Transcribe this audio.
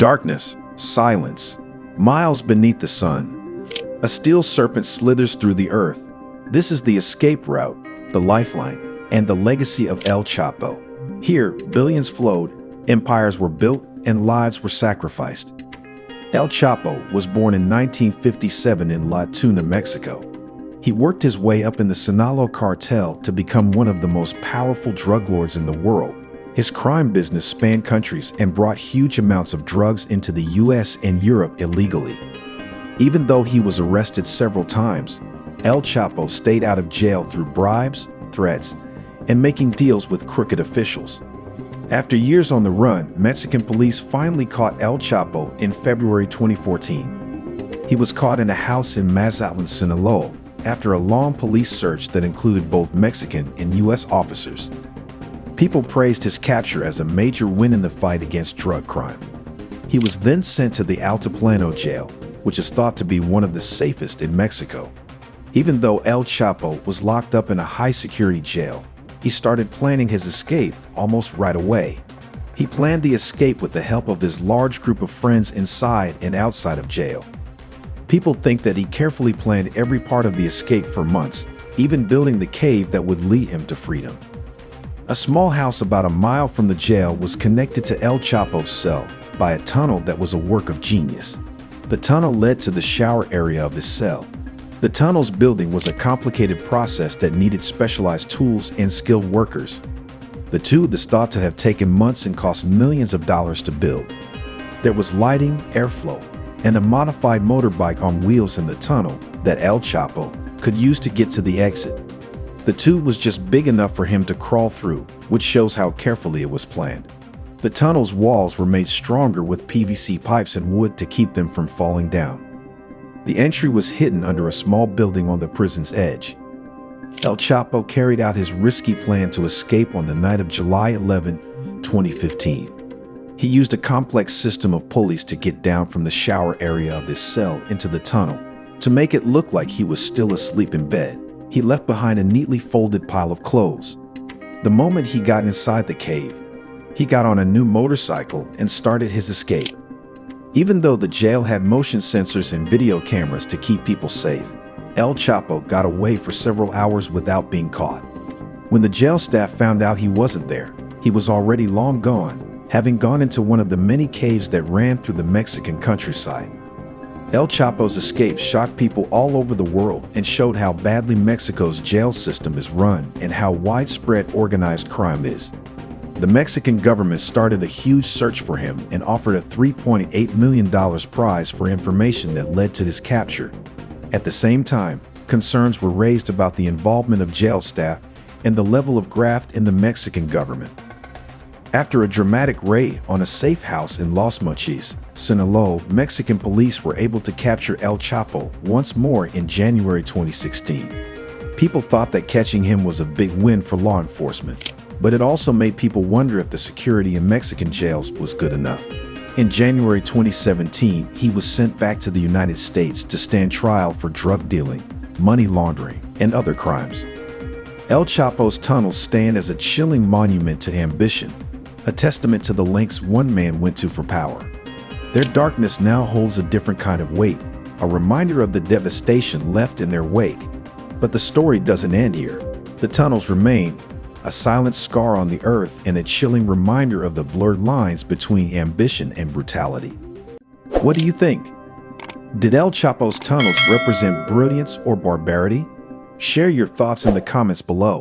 Darkness, silence, miles beneath the sun. A steel serpent slithers through the earth. This is the escape route, the lifeline, and the legacy of El Chapo. Here, billions flowed, empires were built, and lives were sacrificed. El Chapo was born in 1957 in La Tuna, Mexico. He worked his way up in the Sinaloa cartel to become one of the most powerful drug lords in the world. His crime business spanned countries and brought huge amounts of drugs into the US and Europe illegally. Even though he was arrested several times, El Chapo stayed out of jail through bribes, threats, and making deals with crooked officials. After years on the run, Mexican police finally caught El Chapo in February 2014. He was caught in a house in Mazatlan, Sinaloa, after a long police search that included both Mexican and US officers. People praised his capture as a major win in the fight against drug crime. He was then sent to the Altiplano jail, which is thought to be one of the safest in Mexico. Even though El Chapo was locked up in a high-security jail, he started planning his escape almost right away. He planned the escape with the help of his large group of friends inside and outside of jail. People think that he carefully planned every part of the escape for months, even building the cave that would lead him to freedom. A small house about a mile from the jail was connected to El Chapo's cell by a tunnel that was a work of genius. The tunnel led to the shower area of his cell. The tunnel's building was a complicated process that needed specialized tools and skilled workers. The tube is thought to have taken months and cost millions of dollars to build. There was lighting, airflow, and a modified motorbike on wheels in the tunnel that El Chapo could use to get to the exit. The tube was just big enough for him to crawl through, which shows how carefully it was planned. The tunnel's walls were made stronger with PVC pipes and wood to keep them from falling down. The entry was hidden under a small building on the prison's edge. El Chapo carried out his risky plan to escape on the night of July 11, 2015. He used a complex system of pulleys to get down from the shower area of his cell into the tunnel. To make it look like he was still asleep in bed, he left behind a neatly folded pile of clothes. The moment he got inside the cave, he got on a new motorcycle and started his escape. Even though the jail had motion sensors and video cameras to keep people safe, El Chapo got away for several hours without being caught. When the jail staff found out he wasn't there, he was already long gone, having gone into one of the many caves that ran through the Mexican countryside. El Chapo's escape shocked people all over the world and showed how badly Mexico's jail system is run and how widespread organized crime is. The Mexican government started a huge search for him and offered a $3.8 million prize for information that led to his capture. At the same time, concerns were raised about the involvement of jail staff and the level of graft in the Mexican government. After a dramatic raid on a safe house in Los Mochis, Sinaloa, Mexican police were able to capture El Chapo once more in January 2016. People thought that catching him was a big win for law enforcement, but it also made people wonder if the security in Mexican jails was good enough. In January 2017, he was sent back to the United States to stand trial for drug dealing, money laundering, and other crimes. El Chapo's tunnels stand as a chilling monument to ambition, a testament to the lengths one man went to for power. Their darkness now holds a different kind of weight, a reminder of the devastation left in their wake. But the story doesn't end here. The tunnels remain, a silent scar on the earth and a chilling reminder of the blurred lines between ambition and brutality. What do you think? Did El Chapo's tunnels represent brilliance or barbarity? Share your thoughts in the comments below.